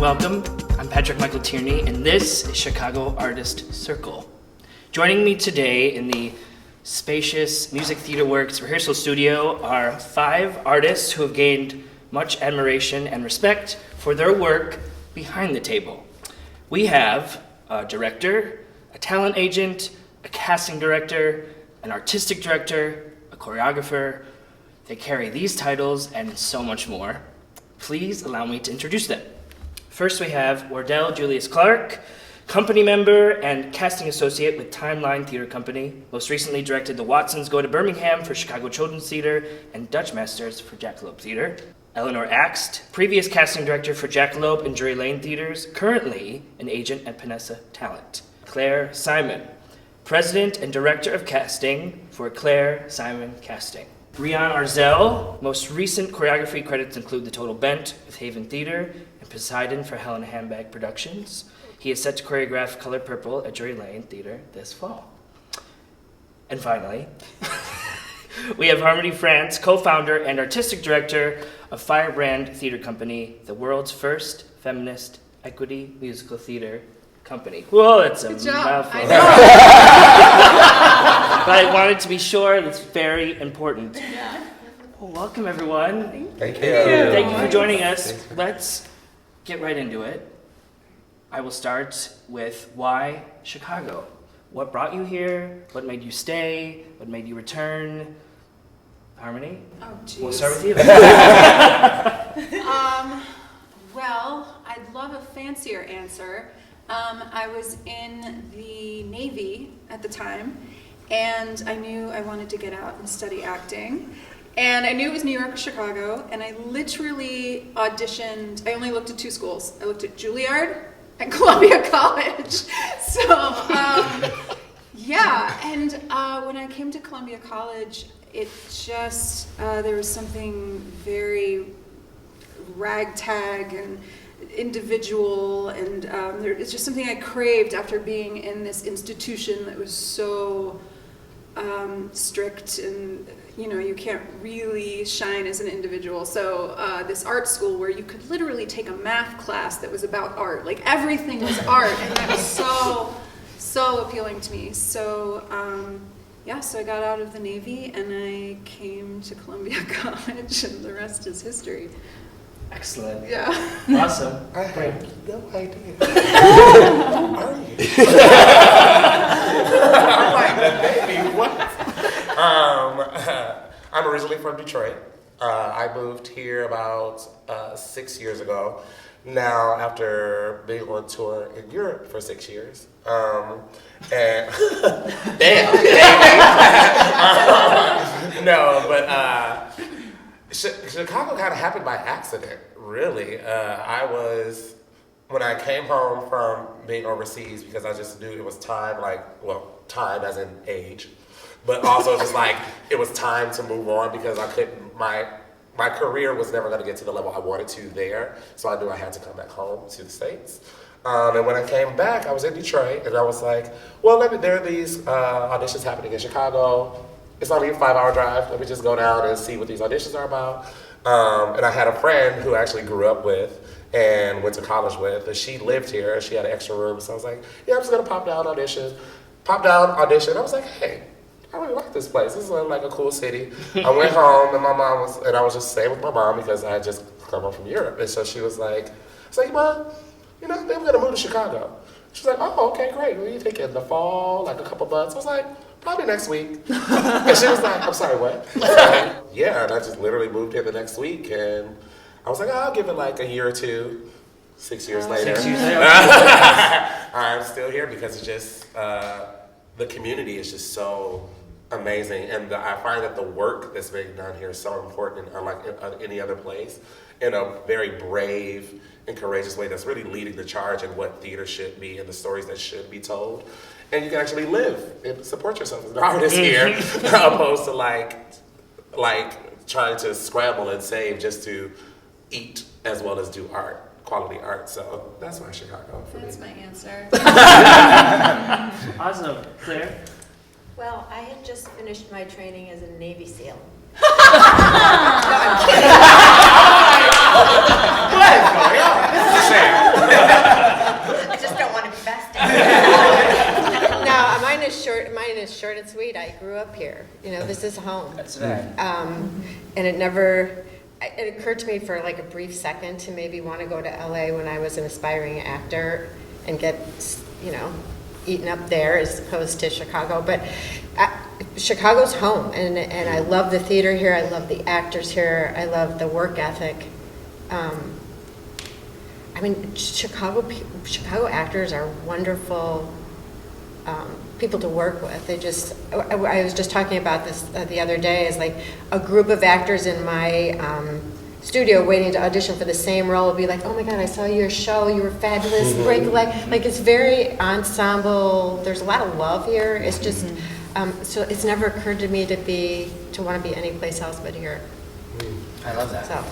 welcome. I'm Michael Tierney, and this is Chicago Artist Circle. Joining me today in the spacious Music Theater Works rehearsal studio are 5 artists who have gained much admiration and respect for their work behind the table. We have a director, a talent agent, a casting director, an artistic director, a choreographer. They carry these titles and so much more. Please allow me to introduce them. First, we have Wardell Julius Clark, company member and casting associate with Timeline Theater Company. Most recently directed The Watsons Go to Birmingham for Chicago Children's Theater and Dutch Masters for Jackalope Theater. Eleanor Axt, previous casting director for Jackalope and Drury Lane Theaters, currently an agent at Panessa Talent. Claire Simon, president and director of casting for Claire Simon Casting. Breon Arzell, most recent choreography credits include The Total Bent with Haven Theater and Poseidon for Helena Handbag Productions. He is set to choreograph Color Purple at Drury Lane Theater this fall. And finally, we have Harmony France, co-founder and artistic director of Firebrand Theater Company, the world's first feminist equity musical theater company. Whoa, that's a mouthful. I know. But I wanted to be sure that's very important. Yeah. Well, welcome, everyone. Thank you. Thank you for joining us. Let's get right into it. I will start with why Chicago? What brought you here? What made you stay? What made you return? Harmony? Oh, geez. We'll start with you. Well, I'd love a fancier answer. I was in the Navy at the time, and I knew I wanted to get out and study acting. And I knew it was New York or Chicago, and I literally auditioned. I only looked at 2 schools. I looked at Juilliard and Columbia College. Yeah, and when I came to Columbia College, it just, there was something very ragtag and individual, and it's just something I craved after being in this institution that was so strict, and you can't really shine as an individual. So this art school where you could literally take a math class that was about art, like everything was art, and that was so appealing to me. So so I got out of the Navy and I came to Columbia College, and the rest is history. Excellent. Yeah. Awesome. I had no idea. Who are you? I'm like, baby, what? I'm originally from Detroit. I moved here about 6 years ago. Now, after being on tour in Europe for 6 years, and no, but Chicago kind of happened by accident, really. When I came home from being overseas, because I just knew it was time, time as in age, but also just like it was time to move on, because I couldn't, my career was never going to get to the level I wanted to there, so I knew I had to come back home to the States. And when I came back, I was in Detroit, and I was like, well, there are these auditions happening in Chicago. It's only a 5-hour drive. Let me just go down and see what these auditions are about. And I had a friend who I actually grew up with and went to college with, and she lived here, and she had an extra room, so I was like, yeah, I'm just gonna pop down, audition. I was like, hey, I really like this place. This is like a cool city. I went home, and I was just staying with my mom because I had just come home from Europe. And so she was like, Mom, I think I'm gonna move to Chicago. She's like, oh, okay, great. What are you thinking? The fall, like a couple months? I was like, probably next week. And she was like, I'm sorry, what? Yeah, and I just literally moved here the next week, and I was like, I'll give it like a year or two. 6 years later. 6 years later. I'm still here because it's just, the community is just so amazing, and I find that the work that's being done here is so important, unlike any other place, in a very brave and courageous way that's really leading the charge in what theater should be and the stories that should be told. And you can actually live and support yourself as an artist here, opposed to like trying to scramble and save just to eat as well as do art, quality art. So that's why Chicago for me. That's my answer. Awesome. Claire? Well, I had just finished my training as a Navy SEAL. What is going on? I just don't want to be bested. No, mine is short. Mine is short and sweet. I grew up here. This is home. That's right. And it occurred to me for like a brief second to maybe want to go to LA when I was an aspiring actor and get, eaten up there as opposed to Chicago. But Chicago's home, and I love the theater here. I love the actors here. I love the work ethic. Chicago actors are wonderful people to work with. I was just talking about this the other day, is like a group of actors in my studio waiting to audition for the same role would be like, oh my God, I saw your show, you were fabulous, break a leg. Like, it's very ensemble. There's a lot of love here. It's just, so it's never occurred to me to want to be any place else but here. I love that. So.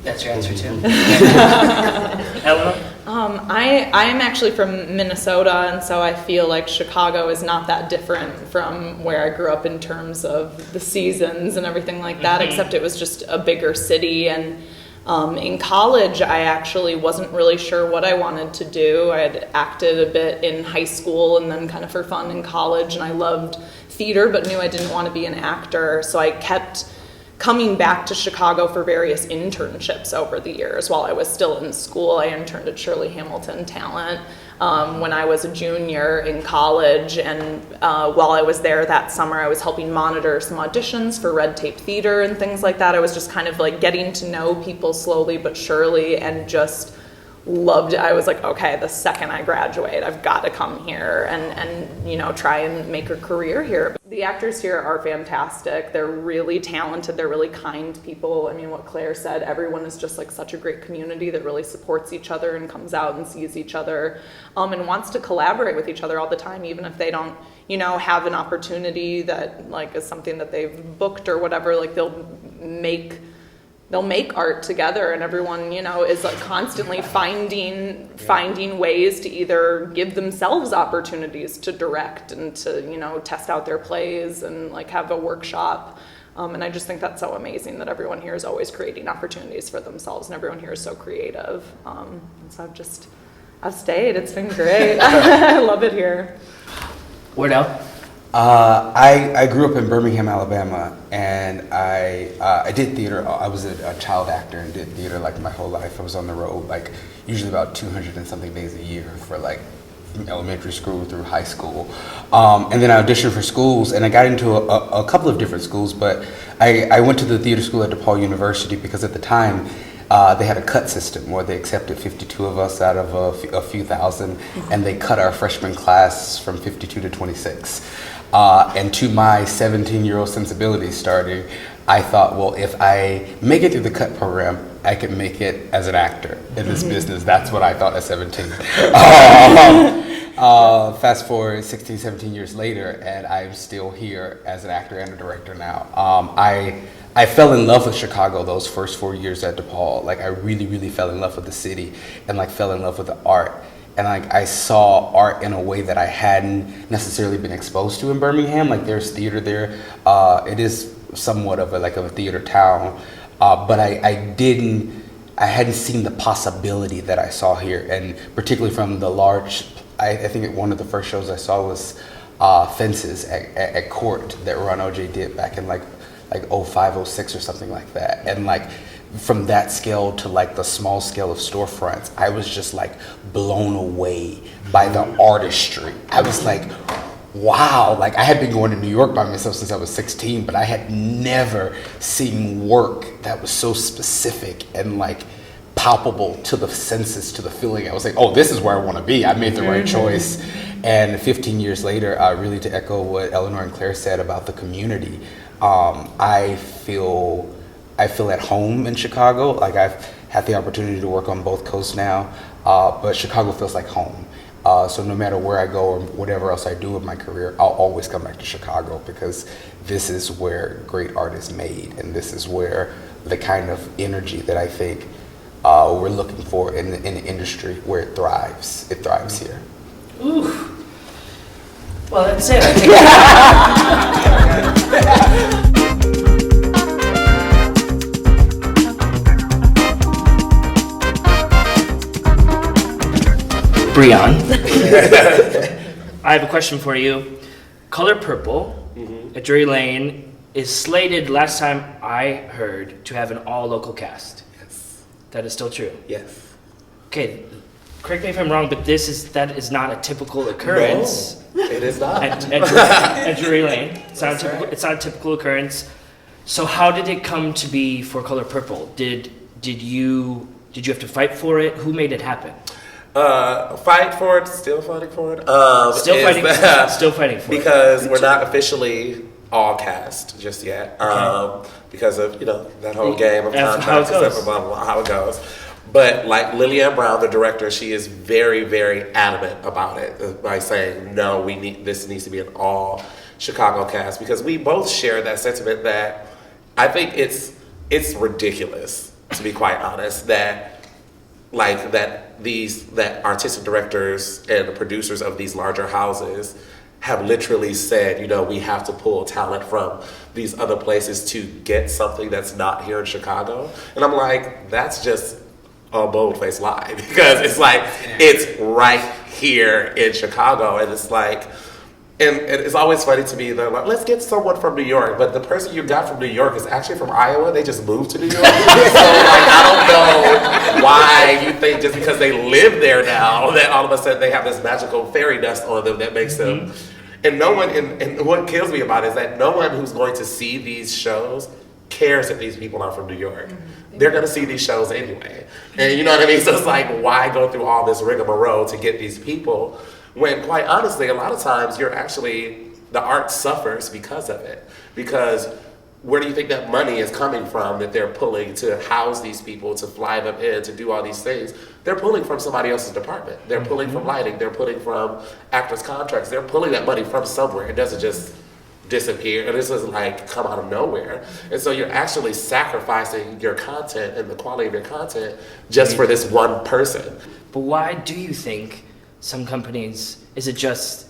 That's your answer too. Eleanor? I'm actually from Minnesota, and so I feel like Chicago is not that different from where I grew up in terms of the seasons and everything like that, except it was just a bigger city. And in college, I actually wasn't really sure what I wanted to do. I had acted a bit in high school and then kind of for fun in college, and I loved theater but knew I didn't want to be an actor, so I kept coming back to Chicago for various internships over the years. While I was still in school, I interned at Shirley Hamilton Talent when I was a junior in college, and while I was there that summer, I was helping monitor some auditions for Red Tape Theater and things like that. I was just kind of like getting to know people slowly but surely, and just loved it. I was like, okay, the second I graduate, I've got to come here and try and make a career here. The actors here are fantastic. They're really talented. They're really kind people. I mean, what Claire said, everyone is just like such a great community that really supports each other and comes out and sees each other and wants to collaborate with each other all the time, even if they don't, have an opportunity that like is something that they've booked or whatever. Like they'll make art together, and everyone, is like constantly finding ways to either give themselves opportunities to direct and to, test out their plays and like have a workshop. And I just think that's so amazing that everyone here is always creating opportunities for themselves, and everyone here is so creative. And so I've stayed. It's been great. I love it here. Wardell? I grew up in Birmingham, Alabama, and I did theater. I was a child actor and did theater like my whole life. I was on the road like usually about 200 and something days a year for like from elementary school through high school. And then I auditioned for schools, and I got into a couple of different schools, but I went to the theater school at DePaul University because at the time they had a cut system where they accepted 52 of us out of a few thousand, and they cut our freshman class from 52 to 26. And to my 17-year-old sensibilities starting, I thought, well, if I make it through the cut program, I can make it as an actor in this business. That's what I thought at 17. Fast forward 16, 17 years later, and I'm still here as an actor and a director now. I fell in love with Chicago those first 4 years at DePaul. Like I really, really fell in love with the city and like fell in love with the art. And like I saw art in a way that I hadn't necessarily been exposed to in Birmingham. Like there's theater there. It is somewhat of a theater town, but I hadn't seen the possibility that I saw here, and particularly from the large. I think one of the first shows I saw was Fences at Court that Ron O.J. did back in like 05, 06 or something like that, and like. From that scale to like the small scale of storefronts, I was just like blown away by the artistry. I was like, wow, like I had been going to New York by myself since I was 16, but I had never seen work that was so specific and like palpable to the senses, to the feeling. I was like, oh, this is where I want to be. I made the right choice. And 15 years later, really to echo what Eleanor and Claire said about the community, I feel at home in Chicago. Like I've had the opportunity to work on both coasts now, but Chicago feels like home. So no matter where I go or whatever else I do in my career, I'll always come back to Chicago because this is where great art is made, and this is where the kind of energy that I think we're looking for in the industry, where it thrives here. Ooh. Well, that's it. I think. Breon. I have a question for you. Color Purple at Drury Lane is slated, last time I heard, to have an all-local cast. Yes. That is still true? Yes. Okay, correct me if I'm wrong, but that is not a typical occurrence. No, it is not. At Drury Lane. It's not a typical occurrence. So how did it come to be for Color Purple? Did you have to fight for it? Who made it happen? Fight for it, still fighting for it. Still fighting for it. Because we're not officially all cast just yet. Because of, that whole game of contracts and stuff, blah, blah, blah, how it goes. But like Lillian Brown, the director, she is very, very adamant about it by saying, no, this needs to be an all Chicago cast, because we both share that sentiment that I think it's ridiculous, to be quite honest, that artistic directors and the producers of these larger houses have literally said, we have to pull talent from these other places to get something that's not here in Chicago. And I'm like, that's just a bold-faced lie, because it's like, it's right here in Chicago, and it's like, and it's always funny to me, they're like, let's get someone from New York, but the person you got from New York is actually from Iowa. They just moved to New York. So I don't know why you think just because they live there now that all of a sudden they have this magical fairy dust on them that makes them. And no one, and what kills me about it is that no one who's going to see these shows cares that these people are from New York. They're going to see these shows anyway. And you know what I mean? So it's like, why go through all this rigmarole to get these people when, quite honestly, a lot of times the art suffers because of it. Because where do you think that money is coming from that they're pulling to house these people, to fly them in, to do all these things? They're pulling from somebody else's department. They're pulling from lighting. They're pulling from actors' contracts. They're pulling that money from somewhere. It doesn't just disappear, and this doesn't come out of nowhere. And so you're actually sacrificing your content and the quality of your content just for this one person. But why do you think some companies, is it just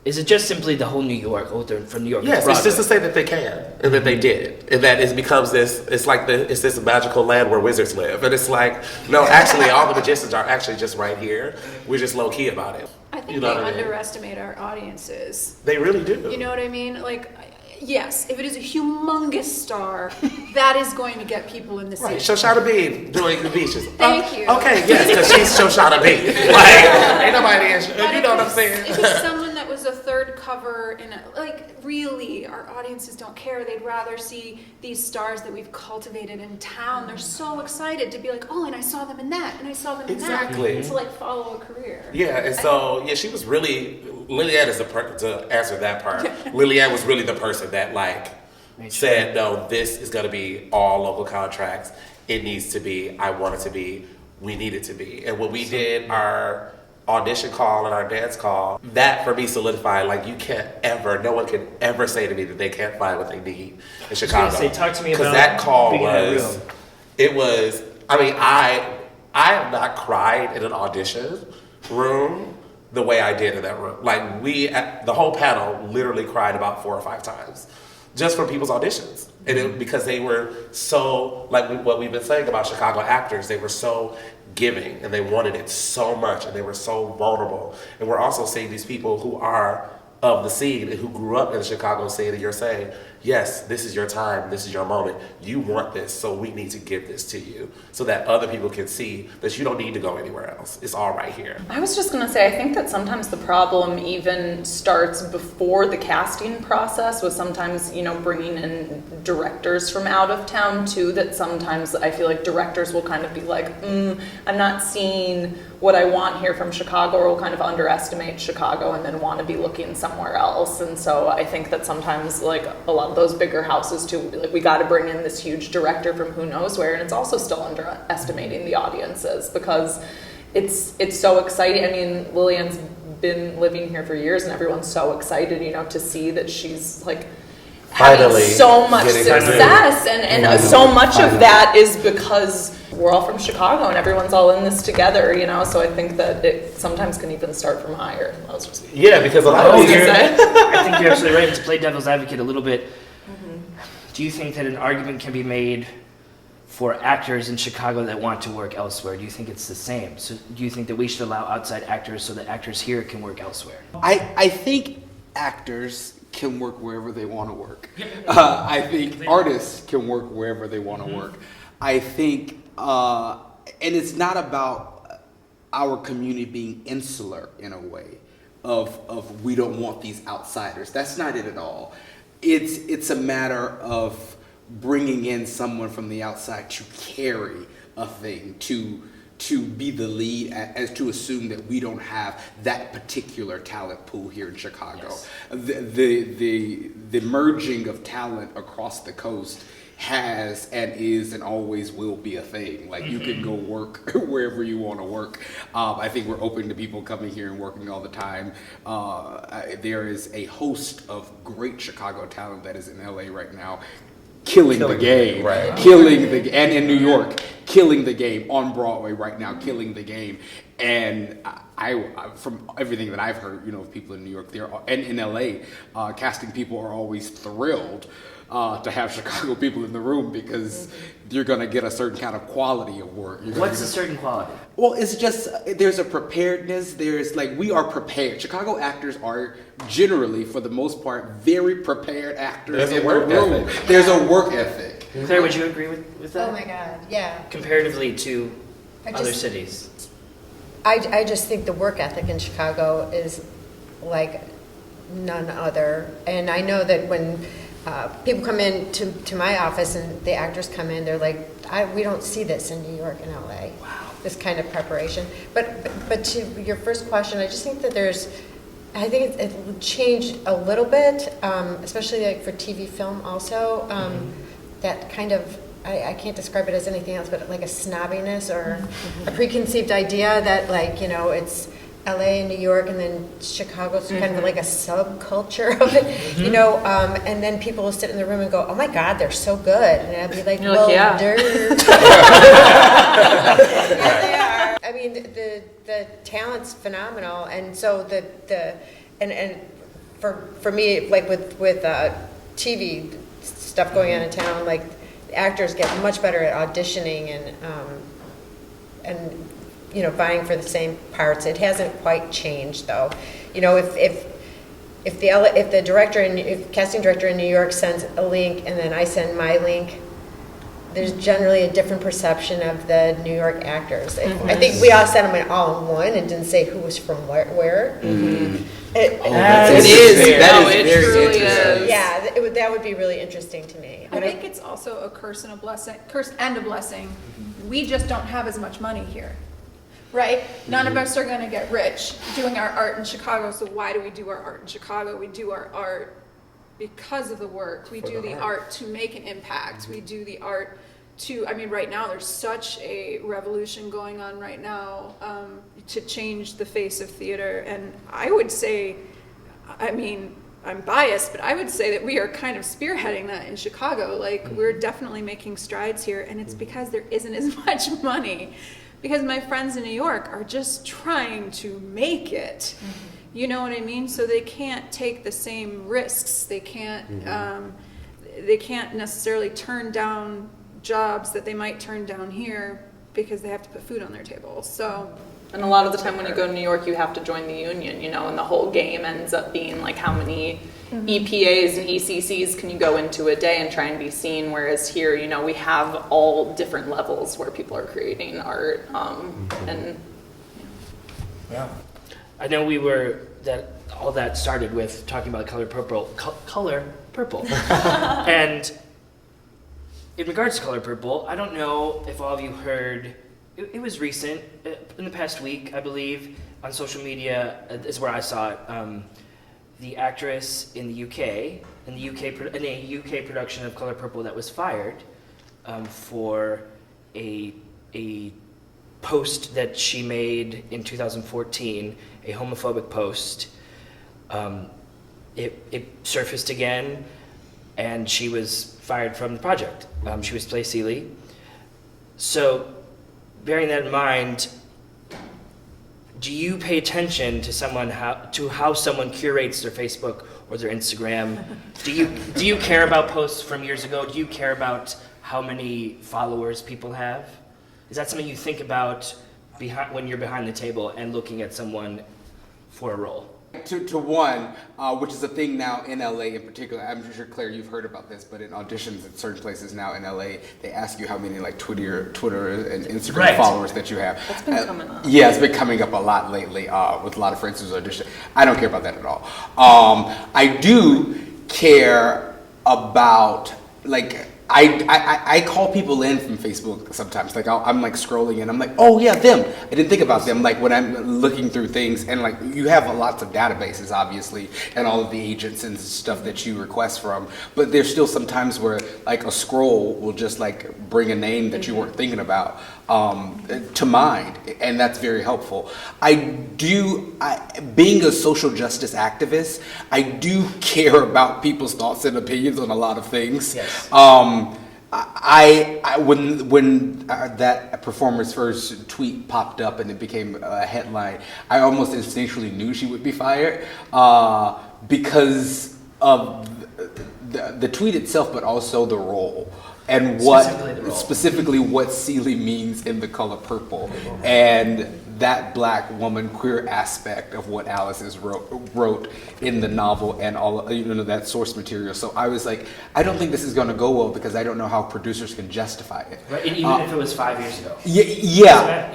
simply the whole New York, they're from New York? Yes, it's just to say that they can, and that they did, and that it becomes this, it's this magical land where wizards live. And it's like, no, actually all the magicians are actually just right here. We're just low key about it. I think they underestimate our audiences. They really do. You know what I mean? Yes, if it is a humongous star, that is going to get people in the seat. Right, Shoshana Bean doing the beaches. Thank you. Okay, yes, because she's Shoshana Bean. Ain't nobody, you know what I'm saying? If it's someone that was a third cover really, our audiences don't care. They'd rather see these stars that we've cultivated in town. They're so excited to be like, and I saw them in that, and I saw them in that. To follow a career. Yeah, and so, she was really, Lillian is to answer that part, Lillian was really the person that said, no, this is going to be all local contracts. It needs to be, I want it to be, we need it to be. And when we did our audition call and our dance call, that for me solidified, no one can ever say to me that they can't find what they need in Chicago. Talk to me about that call being was, it was, I have not cried in an audition room the way I did in that room. The whole panel literally cried about 4 or 5 times just for people's auditions. And because they were so, what we've been saying about Chicago actors, they were so giving and they wanted it so much and they were so vulnerable. And we're also seeing these people who are of the scene and who grew up in the Chicago scene, and you're saying, yes, this is your time, this is your moment, you want this, so we need to give this to you so that other people can see that you don't need to go anywhere else. It's all right here. I was just going to say, I think that sometimes the problem even starts before the casting process with sometimes, bringing in directors from out of town too, that sometimes I feel like directors will kind of be like, I'm not seeing what I want here from Chicago, or will kind of underestimate Chicago and then want to be looking somewhere else. And so I think that sometimes a lot of those bigger houses too, we got to bring in this huge director from who knows where, and it's also still underestimating the audiences because it's so exciting. I mean, Lillian's been living here for years, and everyone's so excited, to see that she's having so much success, and so much of that is because we're all from Chicago and everyone's all in this together, so I think that it sometimes can even start from higher. Because a lot of I think you're absolutely right. To play devil's advocate a little bit, do you think that an argument can be made for actors in Chicago that want to work elsewhere? Do you think it's the same? So do you think that we should allow outside actors so that actors here can work elsewhere? I think actors can work wherever they want to work. I think artists can work wherever they want to work. I think, and it's not about our community being insular in a way of we don't want these outsiders. That's not it at all. It's a matter of bringing in someone from the outside to carry a thing, to be the lead, as to assume that we don't have that particular talent pool here in Chicago. Yes. The merging of talent across the coast has and is and always will be a thing. Like you can go work wherever you want to work. I think we're open to people coming here and working all the time. There is a host of great Chicago talent that is in LA right now, killing the game, right. and in New York, killing the game on Broadway right now, killing the game. And I from everything that I've heard, of people in New York, and in LA, casting people are always thrilled to have Chicago people in the room because you're going to get a certain kind of quality of work. What's a certain quality? Well, it's just, there's a preparedness. There's we are prepared. Chicago actors are generally, for the most part, very prepared actors. There's a work ethic. There's a work ethic. Claire, would you agree with that? Oh my God, yeah. Comparatively to I other just- cities. I just think the work ethic in Chicago is like none other. And I know that when people come in to my office and the actors come in, they're like, we don't see this in New York and LA. Wow. This kind of preparation. But to your first question, I just think that I think it would change a little bit, especially like for TV film also. That kind of, I can't describe it as anything else, but like a snobbiness or a preconceived idea that it's LA and New York and then Chicago's kind of like a subculture of it, and then people will sit in the room and go, oh my God, they're so good. And I'll be like, You're well, like, yeah. they are. I mean, the talent's phenomenal. And so and for me, like with TV stuff going on in town, like the actors get much better at auditioning and vying for the same parts. It hasn't quite changed though. If the casting director in New York sends a link and then I send my link, there's generally a different perception of the New York actors. I think we all sent them all in one and didn't say who was from where. It is. It truly is. Yeah, that would be really interesting to me. I think it's also a curse and a blessing. We just don't have as much money here, right? None of us are going to get rich doing our art in Chicago. So why do we do our art in Chicago? We do our art because of the work. We do the art to make an impact. We do the art right now there's such a revolution going on right now to change the face of theater. And I would say, I'm biased, but I would say that we are kind of spearheading that in Chicago. Like, we're definitely making strides here, and it's because there isn't as much money. Because my friends in New York are just trying to make it. You know what I mean? So they can't take the same risks. They can't necessarily turn down jobs that they might turn down here because they have to put food on their table. So. And a lot of the time when you go to New York, you have to join the union, and the whole game ends up being like how many EPAs and ECCs can you go into a day and try and be seen, whereas here, we have all different levels where people are creating art. Yeah. I know all that started with talking about Color Purple. And in regards to Color Purple, I don't know if all of you heard, it was recent, in the past week, I believe, on social media is where I saw it. The actress in the UK, in a UK production of Color Purple that was fired for a post that she made in 2014, a homophobic post. It surfaced again, and she was fired from the project. She was Play Seeley. So, bearing that in mind, do you pay attention to how someone curates their Facebook or their Instagram? Do you care about posts from years ago? Do you care about how many followers people have? Is that something you think about when you're behind the table and looking at someone for a role? To one, which is a thing now in LA in particular. I'm sure, Claire, you've heard about this, but in auditions at certain places now in LA, they ask you how many like Twitter and Instagram followers that you have. That's been coming up. Yeah, it's been coming up a lot lately with a lot of friends who's audition. I don't care about that at all. I do care about like. I call people in from Facebook sometimes. Like I'm like scrolling and I'm like, oh yeah, them. I didn't think about them. Like when I'm looking through things and like you have lots of databases, obviously, and all of the agents and stuff that you request from. But there's still some times where like a scroll will just like bring a name that you weren't thinking about to mind, and that's very helpful. Being a social justice activist, I do care about people's thoughts and opinions on a lot of things. Yes. When that performer's first tweet popped up and it became a headline, I almost instinctually knew she would be fired because of the tweet itself, but also the role. And specifically what Celie means in the color purple, and that black woman queer aspect of what Alice wrote in the novel and all that source material. So I was like, I don't think this is going to go well because I don't know how producers can justify it. Right, and even if it was 5 years ago. Yeah.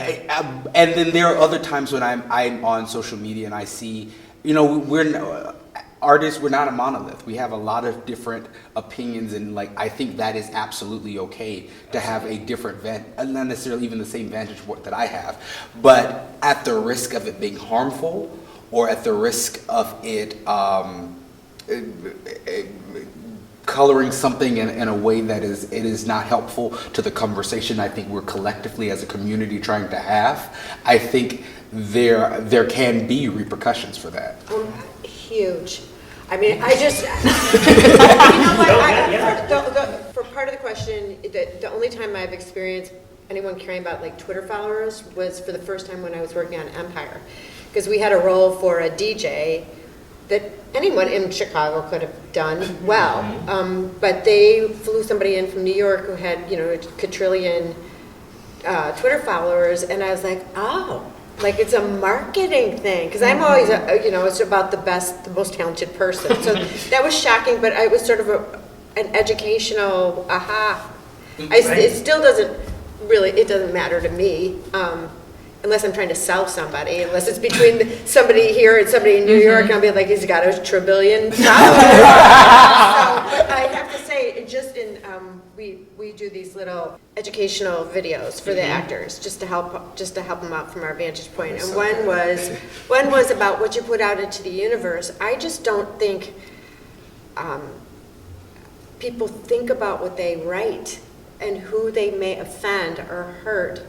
And then there are other times when I'm on social media and I see, artists, we're not a monolith. We have a lot of different opinions, and like I think that is absolutely okay to have a different not necessarily even the same vantage point that I have, but at the risk of it being harmful or at the risk of it coloring something in a way that is not helpful to the conversation I think we're collectively as a community trying to have. I think there can be repercussions for that. Huge. I mean, I just, for part of the question, the only time I've experienced anyone caring about like Twitter followers was for the first time when I was working on Empire. Because we had a role for a DJ that anyone in Chicago could have done well. But they flew somebody in from New York who had, a quadrillion Twitter followers, and I was like, oh. Like it's a marketing thing, because I'm always, it's about the most talented person. So that was shocking, but it was sort of an educational aha. It still doesn't matter to me, unless I'm trying to sell somebody, unless it's between somebody here and somebody in New York, and I'll be like, he's got a trillion followers. But I have to say, we do these little educational videos for the actors, just to help them out from our vantage point. And one was about what you put out into the universe. I just don't think people think about what they write and who they may offend or hurt.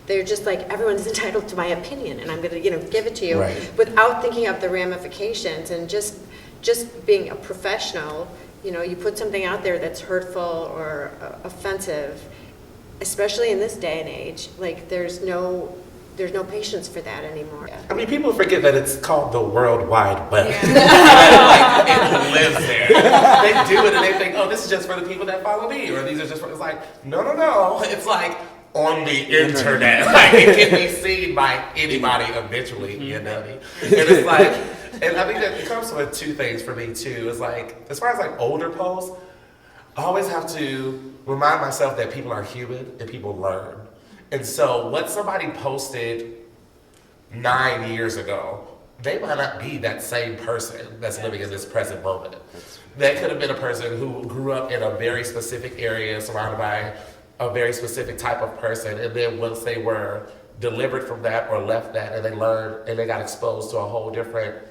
They're just like, everyone's entitled to my opinion, and I'm going to, give it to you, without thinking of the ramifications and just being a professional. You put something out there that's hurtful or offensive, especially in this day and age. Like there's no patience for that anymore. I mean, people forget that it's called the World Wide Web. It lives there. They do it and they think, oh, this is just for the people that follow me, or these are just for. It's like, no. It's like on the internet. Like it can be seen by anybody eventually. And it's like. And I think that it comes with two things for me too. Is like, as far as like older posts, I always have to remind myself that people are human and people learn. And so what somebody posted 9 years ago, they might not be that same person that's living in this present moment. That could have been a person who grew up in a very specific area surrounded by a very specific type of person. And then once they were delivered from that or left that and they learned and they got exposed to a whole different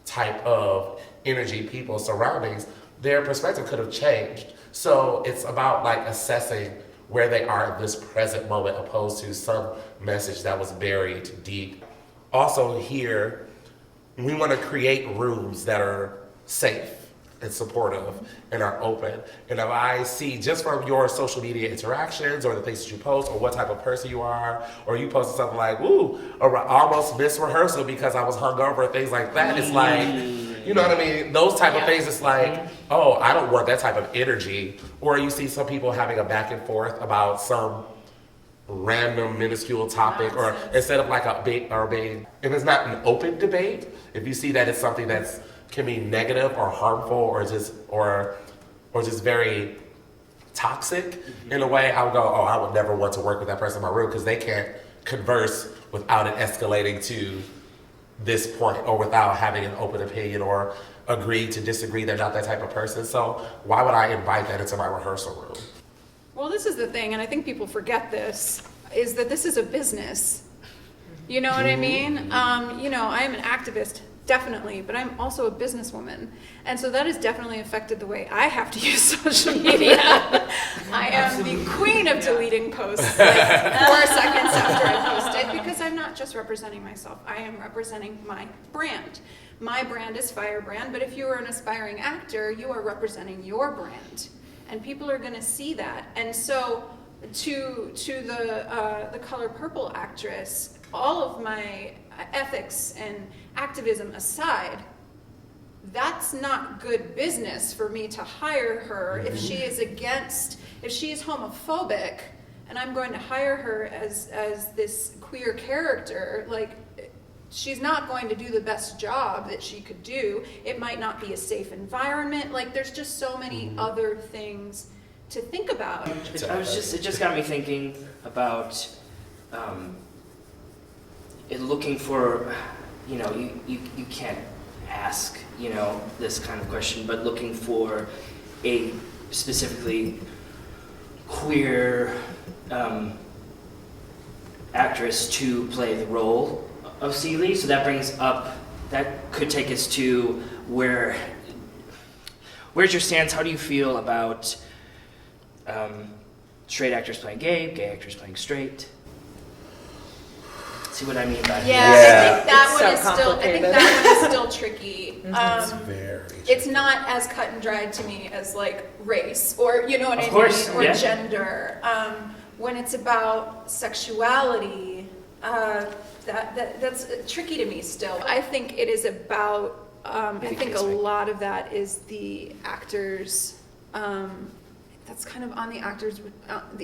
type of energy, people, surroundings, their perspective could have changed. So it's about like assessing where they are in this present moment opposed to some message that was buried deep. Also here, we want to create rooms that are safe and supportive and are open. And if I see just from your social media interactions or the things that you post or what type of person you are, or you posted something like, or I almost missed rehearsal because I was hungover, things like that, it's like, You know what I mean? Those type of things, it's like, oh, I don't want that type of energy. Or you see some people having a back and forth about some random minuscule topic, or instead of like a big, if it's not an open debate, if you see that it's something that's can be negative or harmful or just very toxic in a way, I would go, oh, I would never want to work with that person in my room because they can't converse without it escalating to this point or without having an open opinion or agree to disagree. They're not that type of person. So why would I invite that into my rehearsal room? Well, this is the thing, and I think people forget this, is that this is a business. You know what I mean? You know, I am an activist, definitely, but I'm also a businesswoman. And so that has definitely affected the way I have to use social media. I am the queen of deleting posts like 4 seconds after I post it, because I'm not just representing myself, I am representing my brand. My brand is Firebrand, but if you are an aspiring actor, you are representing your brand. And people are gonna see that. And so to the Color Purple actress, all of my ethics and activism aside, that's not good business for me to hire her if she is homophobic, and I'm going to hire her as this queer character. Like, she's not going to do the best job that she could do. It might not be a safe environment. Like, there's just so many other things to think about. It just got me thinking about looking for, you know, you can't ask, you know, this kind of question, but looking for a specifically queer actress to play the role of Celie. So that could take us to where's your stance? How do you feel about straight actors playing gay actors playing straight? See what I mean by Yeah, that? I think that It's one so is still. I think complicated. that one is still tricky. It's very It's not as cut and dried to me as like race or you know what Of I course, mean, or yeah. gender. When it's about sexuality, that's tricky to me still. I think it is about. I think a lot of that is the actors. That's kind of on the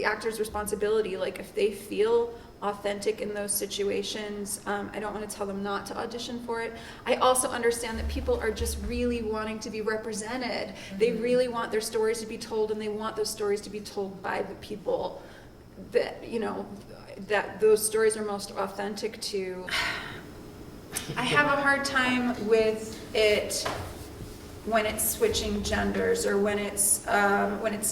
actor's responsibility. Like if they feel authentic in those situations, I don't want to tell them not to audition for it. I also understand that people are just really wanting to be represented. They really want their stories to be told, and they want those stories to be told by the people that, you know, that those stories are most authentic to. I have a hard time with it when it's switching genders, or when it's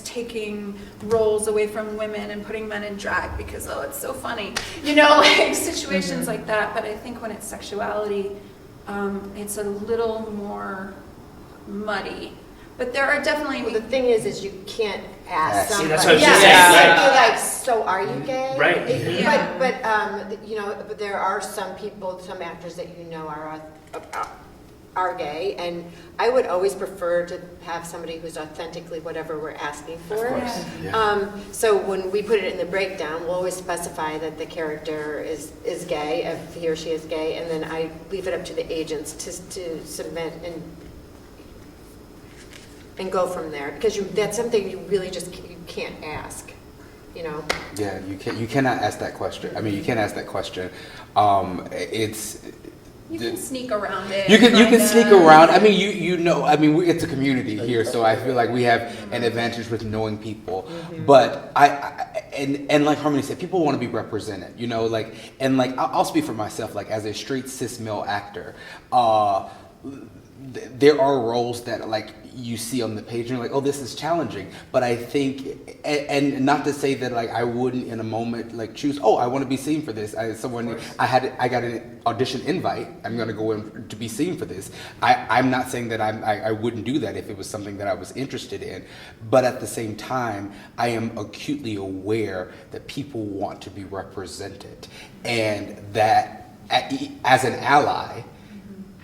taking roles away from women and putting men in drag because, oh, it's so funny, you know, like situations like that. But I think when it's sexuality, it's a little more muddy. But there are definitely. Well, the thing is you can't ask See, somebody. that's what I was just saying, right. Like, so are you gay? Right. Yeah. But you know, but there are some actors that you know are gay, and I would always prefer to have somebody who's authentically whatever we're asking for. Of course. So when we put it in the breakdown, we'll always specify that the character is gay, if he or she is gay, and then I leave it up to the agents to submit and go from there, because that's something you really just you can't ask, you know. Yeah, you cannot ask that question. I mean, you can't ask that question. You can sneak around it. You can kinda. sneak around. I mean, you know. I mean, it's a community here, so I feel like we have an advantage with knowing people. But and like Harmony said, people want to be represented. You know, like I'll speak for myself. Like as a straight cis male actor, there are roles that like you see on the page and you're like, oh, this is challenging. But I think, and not to say that like I wouldn't in a moment like choose, oh, I want to be seen for this. I got an audition invite. I'm going to go in to be seen for this. I'm not saying that I wouldn't do that if it was something that I was interested in. But at the same time, I am acutely aware that people want to be represented, and that as an ally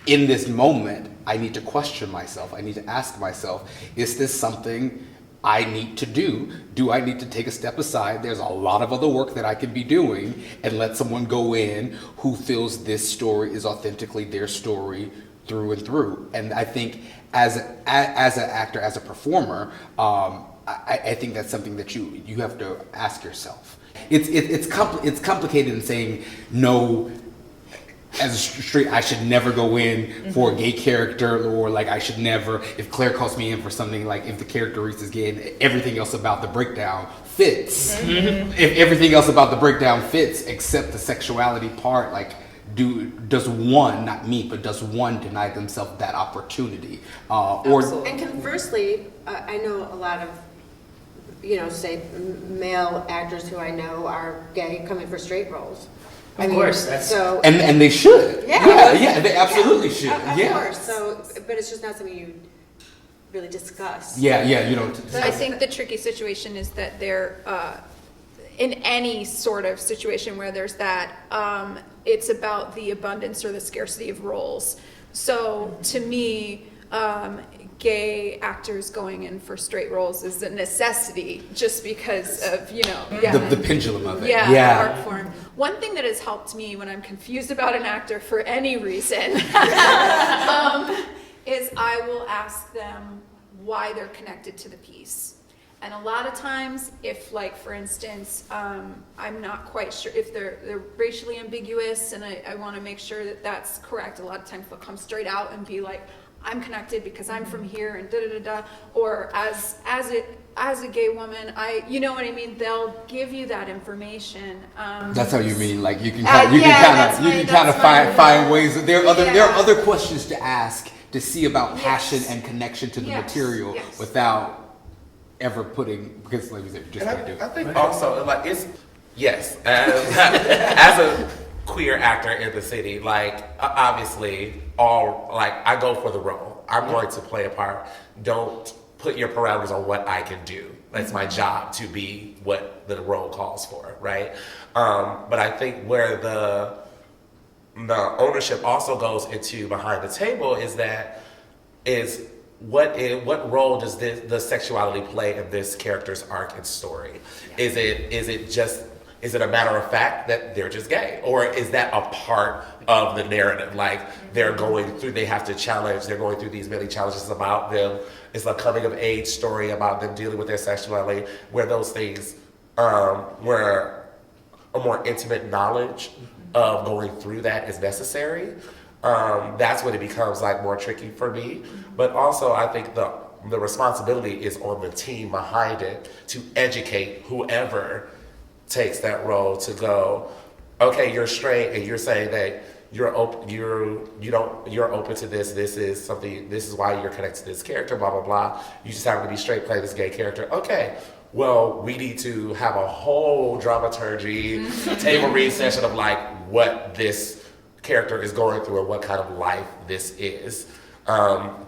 in this moment, I need to question myself. I need to ask myself, is this something I need to do? Do I need to take a step aside? There's a lot of other work that I could be doing, and let someone go in who feels this story is authentically their story through and through. And I think as an actor, as a performer, I think that's something that you have to ask yourself. It's complicated in saying no. As a straight, I should never go in for a gay character, or like I should never. If Claire calls me in for something, like if the character is gay and everything else about the breakdown fits, if everything else about the breakdown fits except the sexuality part, like does one, not me, but does one deny themselves that opportunity? And conversely, I know a lot of, say male actors who I know are gay coming for straight roles. Of course, that's so. And they should. Yeah, they absolutely should. Of Yeah. course. So, but it's just not something you really discuss. Yeah, you don't. But I think the tricky situation is that they're in any sort of situation where there's that, it's about the abundance or the scarcity of roles. So to me, gay actors going in for straight roles is a necessity just because of, The pendulum of it. the art form. One thing that has helped me when I'm confused about an actor for any reason is I will ask them why they're connected to the piece. And a lot of times, if, like, for instance, I'm not quite sure if they're racially ambiguous, and I want to make sure that that's correct. A lot of times they'll come straight out and be like, I'm connected because I'm from here and da da da da. Or as a gay woman, you know what I mean. They'll give you that information. That's how you mean, like you can kind of find ways. There are other questions to ask to see about passion and connection to the material without ever putting, because like we said, you just can't do it. I think also, like, as a queer actor in the city, like, obviously, I go for the role. I'm going to play a part. Don't put your parameters on what I can do. It's my job to be what the role calls for, right? But I think where the ownership also goes into behind the table is what role does the sexuality play in this character's arc and story? Is it a matter of fact that they're just gay, or is that a part of the narrative? Like they have to challenge. They're going through these many challenges about them. It's a coming of age story about them dealing with their sexuality, where those things, where a more intimate knowledge of going through that is necessary. That's when it becomes like more tricky for me. But also I think the responsibility is on the team behind it to educate whoever takes that role to go, okay, you're straight and you're saying that you're open to this. This is why you're connected to this character, blah, blah, blah. You just happen to be straight playing this gay character. Okay. Well, we need to have a whole dramaturgy table read session of like what this character is going through and what kind of life this is, so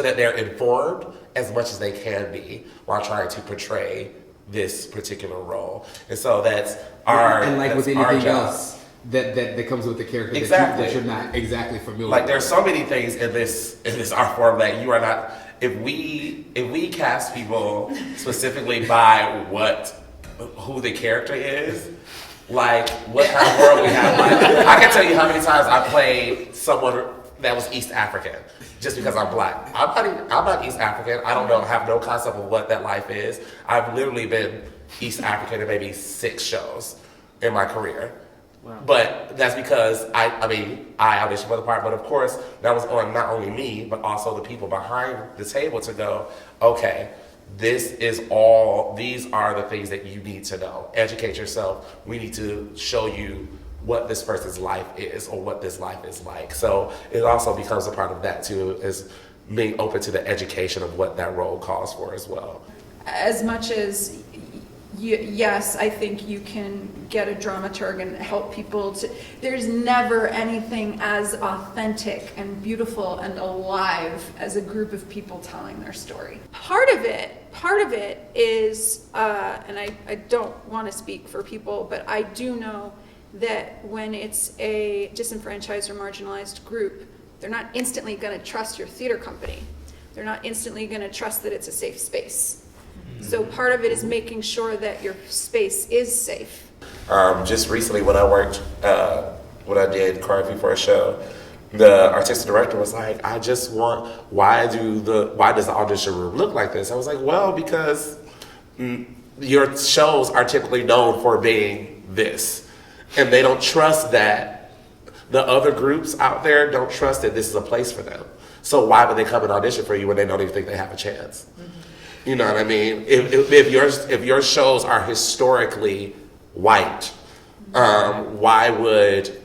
that they're informed as much as they can be while trying to portray this particular role. And so that's our and like with anything job. else that comes with the character Exactly. that you're not exactly familiar Like with. there's so many things in this art form that you are not. If we cast people specifically by who the character is, like what kind of world we have. Like I can tell you how many times I played someone that was East African just because I'm black. I'm not East African. I don't have no concept of what that life is. I've literally been East African in maybe 6 shows in my career. Wow. But that's because I auditioned for the part, but of course that was on not only me, but also the people behind the table to go, okay, these are the things that you need to know. Educate yourself. We need to show you what this person's life is or what this life is like. So it also becomes a part of that too, is being open to the education of what that role calls for as well. As much as yes, I think you can get a dramaturg and help people to. There's never anything as authentic and beautiful and alive as a group of people telling their story. Part of it is, and I don't want to speak for people, but I do know that when it's a disenfranchised or marginalized group, they're not instantly going to trust your theater company. They're not instantly going to trust that it's a safe space. So part of it is making sure that your space is safe. Just recently when I did choreography for a show, the artistic director was like, I just want, why does the audition room look like this? I was like, well, because your shows are typically known for being this. And they don't trust that, the other groups out there don't trust that this is a place for them. So why would they come and audition for you when they don't even think they have a chance? Mm-hmm. You know what I mean? If your shows are historically white, why would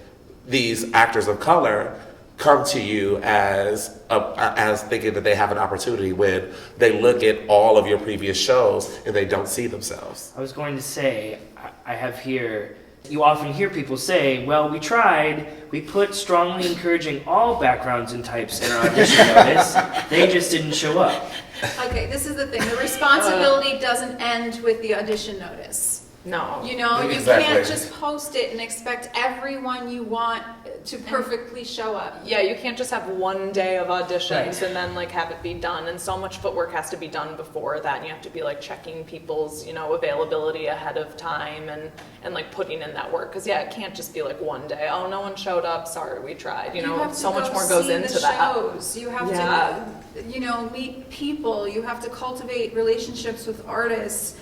these actors of color come to you as thinking that they have an opportunity when they look at all of your previous shows and they don't see themselves? I was going to say, I have here, you often hear people say, well, we tried, we put strongly encouraging all backgrounds and types in our audition notice, they just didn't show up. Okay, this is the thing. The responsibility doesn't end with the audition notice. No. You know, Exactly. you can't just post it and expect everyone you want to perfectly show up. Yeah, you can't just have one day of auditions Right. and then like have it be done. And so much footwork has to be done before that. And you have to be like checking people's, availability ahead of time and like putting in that work. Because yeah, it can't just be like one day. Oh, no one showed up. Sorry, we tried. You have to so much go more goes see into the that. shows. You have Yeah. to, meet people. You have to cultivate relationships with artists.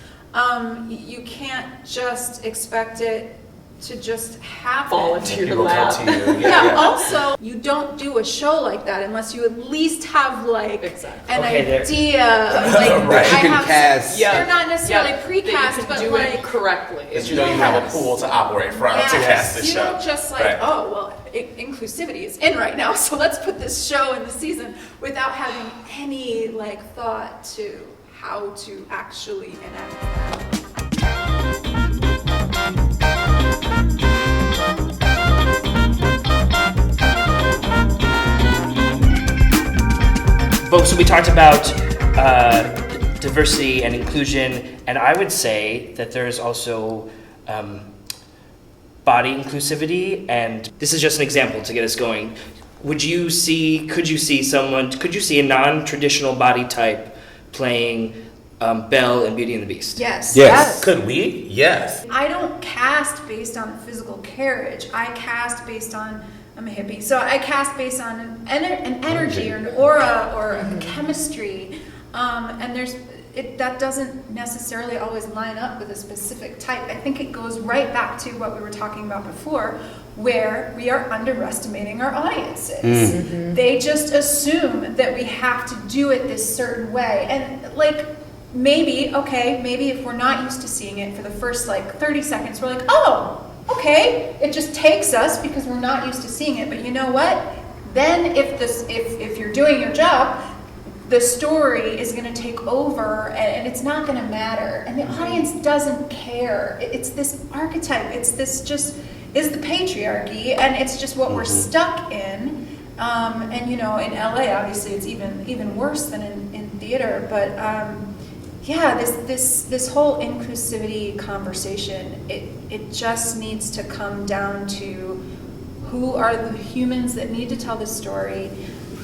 You can't just expect it to just happen. Fall into your People lap. come to you. Yeah, also, you don't do a show like that unless you at least have like Exactly. an Okay, there- idea of like, Right. You I can have cast. Yeah. They're not necessarily Yeah, precast, that you can but do like it correctly. Because you have a pool to operate from to cast the you show. don't just like, Right. oh, well, inclusivity is in right now, so let's put this show in the season without having any like thought to how to actually enact that. So we talked about diversity and inclusion, and I would say that there's also body inclusivity, and this is just an example to get us going. Could you see a non-traditional body type playing Belle in Beauty and the Beast? Yes. Yes. Could we? Yes. I don't cast based on physical carriage. I cast based on, I'm a hippie, so I cast based on an energy or an aura or a chemistry. And that doesn't necessarily always line up with a specific type. I think it goes right back to what we were talking about before, where we are underestimating our audiences. Mm-hmm. They just assume that we have to do it this certain way. And like, maybe if we're not used to seeing it for the first like 30 seconds, we're like, oh, okay, it just takes us because we're not used to seeing it. But you know what? Then if you're doing your job, the story is going to take over and it's not going to matter. And the audience doesn't care. It's this archetype. It's this just is the patriarchy, and it's just what we're stuck in. And in LA, obviously, it's even worse than in theater. But this whole inclusivity conversation, it just needs to come down to who are the humans that need to tell the story.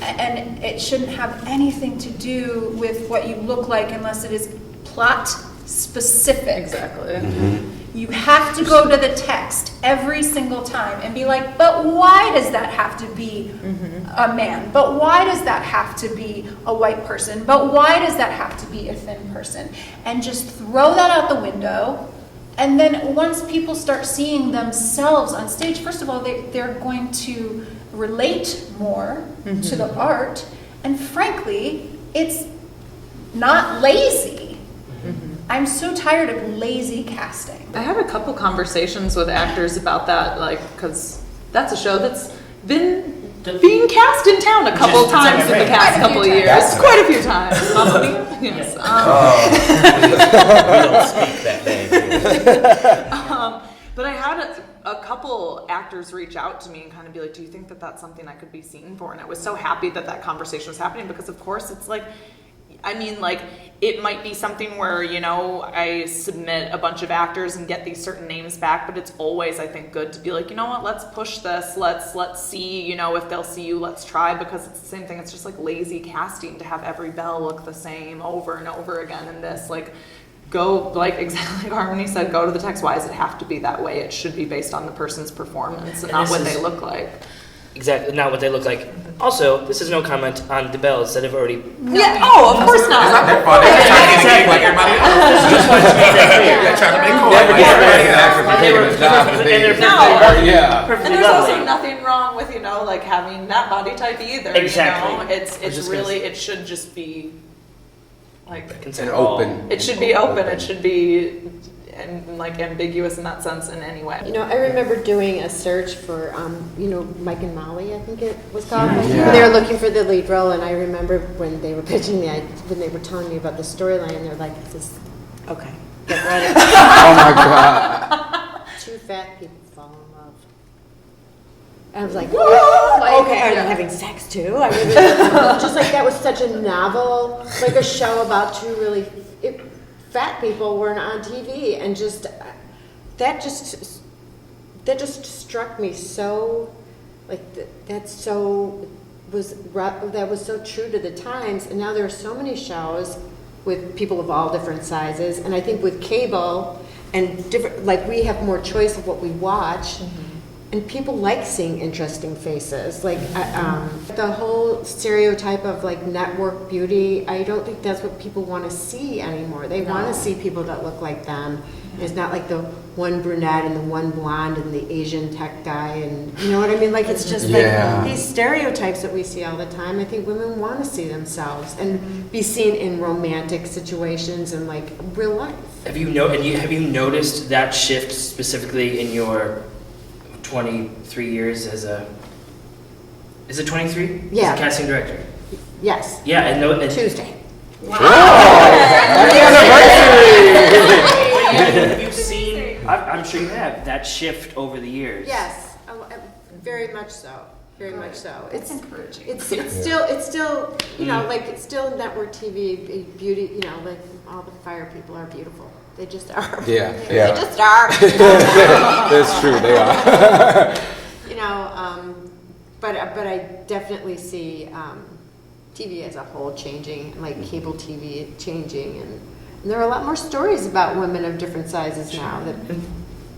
And it shouldn't have anything to do with what you look like unless it is plot specific. Exactly. Mm-hmm. You have to go to the text every single time and be like, but why does that have to be a man? But why does that have to be a white person? But why does that have to be a thin person? And just throw that out the window. And then once people start seeing themselves on stage, first of all, they're going to relate more to the art, and frankly, it's not lazy. I'm so tired of lazy casting. I had a couple conversations with actors about that, like, because that's a show that's been being cast in town a couple times in the past couple of years. Quite a few times. Yes. We don't speak that name. But I had a couple actors reach out to me and kind of be like, do you think that that's something I could be seen for? And I was so happy that conversation was happening, because of course it's like, it might be something where, I submit a bunch of actors and get these certain names back, but it's always, I think, good to be like, you know what, let's push this, let's see, if they'll see you, let's try, because it's the same thing. It's just like lazy casting to have every Belle look the same over and over again in this, go, exactly like Harmony said, go to the text. Why does it have to be that way? It should be based on the person's performance and not what they look like. exactly not what they look like. Also, this is no comment on the bells that have already. Yeah. Oh, of course It's not. not their fault. They're just trying to get a gig like everybody else. Just wanted to make that clear. They're trying to make Never coin. get credit after They taking were his job. perfect- and they're No. perfectly- Yeah. perfectly And there's also lovely. nothing wrong with, like having that body type either. Exactly. You know? I was It's just gonna really, say. it should just be like, Consider And all. open. it should be open. It should be and like ambiguous in that sense in any way. You know, I remember doing a search for, Mike and Molly, I think it was called. Yeah. They were looking for the lead role, and I remember when they were pitching me, when they were telling me about the storyline, they're like, "This is okay. Get ready." Oh my God. Two fat people fall in love. And I was like, okay, are they having sex too? I mean, just like that was such a novel, like a show about two really fat people weren't on TV, and that just struck me so, like that was so true to the times. And now there are so many shows with people of all different sizes, and I think with cable and different, like we have more choice of what we watch. And people like seeing interesting faces. Like the whole stereotype of like network beauty, I don't think that's what people want to see anymore. They want to see people that look like them. It's not like the one brunette and the one blonde and the Asian tech guy, and you know what I mean? Like it's just Yeah. like these stereotypes that we see all the time. I think women want to see themselves and be seen in romantic situations and like real life. Have you noticed that shift specifically in your 23 years as a? Is it 23? Yeah. As a casting director. Yes. Yeah, and Tuesday. Have you seen? I'm sure you have that shift over the years. Yes, very much so. Very much so. That's encouraging. It's still like it's still network TV beauty. You know, like all the fire people are beautiful. They just are. Yeah, They yeah. just are. That's true, they are. But I definitely see TV as a whole changing, like cable TV changing, and there are a lot more stories about women of different sizes now that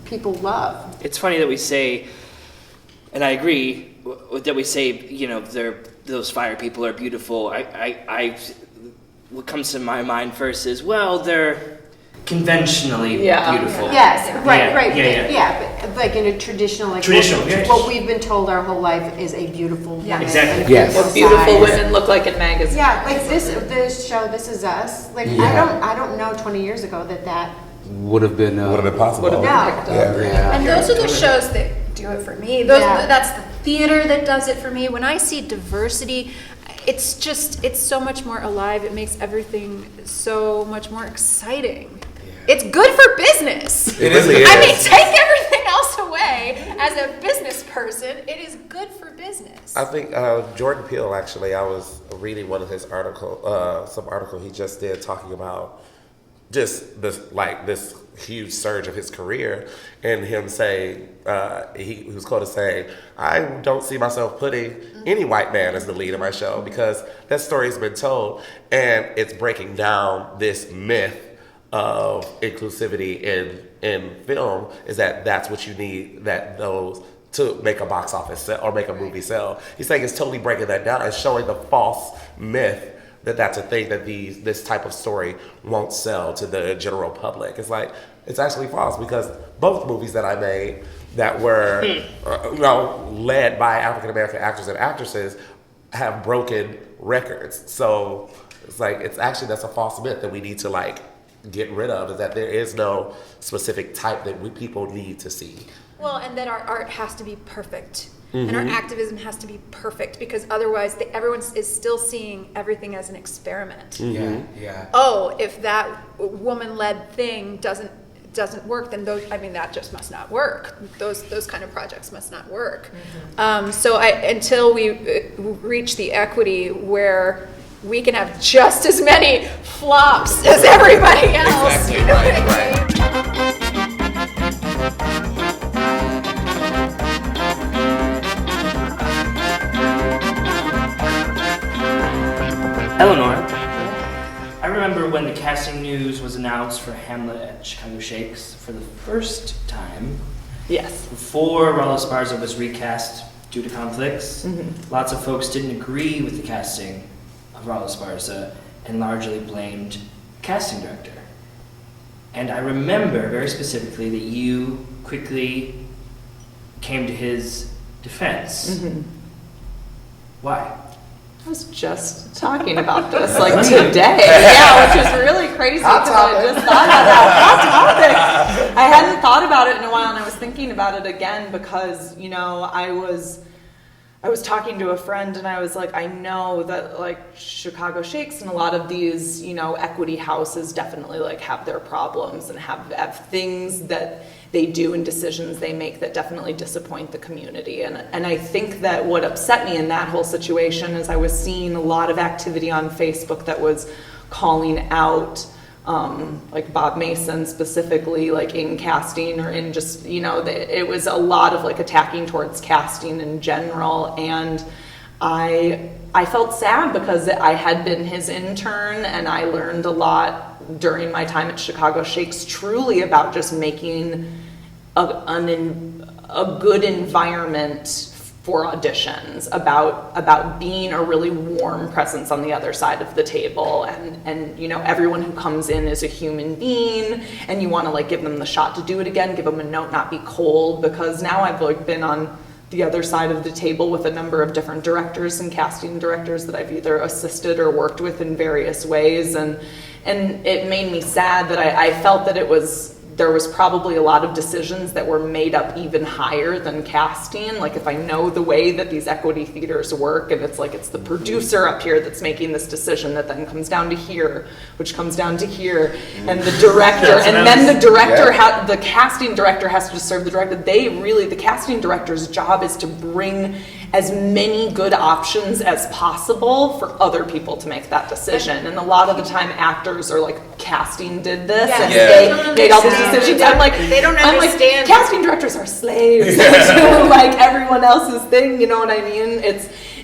people love. It's funny that we say, and I agree that we say, those fire people are beautiful. What comes to my mind first is, well, they're conventionally beautiful. Yes, right, Yeah, right. yeah. But like in a traditional, like Traditional, what, yes. what we've been told our whole life is a beautiful woman. Exactly. and a Yes. What beautiful size. women look like in magazines. Yeah, like this show, This Is Us. Like Yeah. I don't know 20 years ago that. Would have been possible? Would have been picked up. Yeah. And those are the shows that do it for me. That's the theater that does it for me. When I see diversity, it's so much more alive. It makes everything so much more exciting. It's good for business. It really is. I mean, take everything else away. As a business person, it is good for business. I think Jordan Peele, actually, I was reading one of his some article he just did talking about just this huge surge of his career, and him saying, he was quoted saying, "I don't see myself putting any white man as the lead of my show because that story's been told, and it's breaking down this myth of inclusivity in film is that's what you need to make a box office sell or make a movie sell." He's saying it's totally breaking that down and showing the false myth that's a thing that this type of story won't sell to the general public. It's like, it's actually false because both movies that I made that were led by African American actors and actresses have broken records. So it's like, that's a false myth that we need to get rid of, is that there is no specific type that people need to see. Well, and that our art has to be perfect. And our activism has to be perfect because otherwise everyone is still seeing everything as an experiment. Yeah. Oh, if that woman-led thing doesn't work, then that just must not work. Those kind of projects must not work. So until we reach the equity where we can have just as many flops as everybody else. Exactly, right. Eleanor, I remember when the casting news was announced for Hamlet at Chicago Shakes for the first time. Yes. Before Rollo Esparza was recast due to conflicts. Lots of folks didn't agree with the casting of Raul Esparza and largely blamed the casting director. And I remember very specifically that you quickly came to his defense. Why? I was just talking about this like today, yeah, which is really crazy because I just thought about that. Hot topic. I hadn't thought about it in a while, and I was thinking about it again because I was talking to a friend, and I was like, I know that like Chicago Shakes and a lot of these equity houses definitely like have their problems and have things that they do and decisions they make that definitely disappoint the community. And I think that what upset me in that whole situation is I was seeing a lot of activity on Facebook that was calling out like Bob Mason specifically, like in casting or in just, it was a lot of like attacking towards casting in general. And I felt sad because I had been his intern and I learned a lot during my time at Chicago Shakes truly about just making a good environment for auditions, about being a really warm presence on the other side of the table, and everyone who comes in is a human being, and you want to like give them the shot to do it again, give them a note, not be cold, because now I've like been on the other side of the table with a number of different directors and casting directors that I've either assisted or worked with in various ways, and it made me sad that I felt that there was probably a lot of decisions that were made up even higher than casting. Like if I know the way that these equity theaters work, and it's like it's the producer up here that's making this decision that then comes down to here, which comes down to here, and the director, and then the director, the casting director has to serve the director. The casting director's job is to bring as many good options as possible for other people to make that decision. And a lot of the time actors are like, casting did this, and they made all these decisions. I'm like, casting directors are slaves to like everyone else's thing, you know what I mean?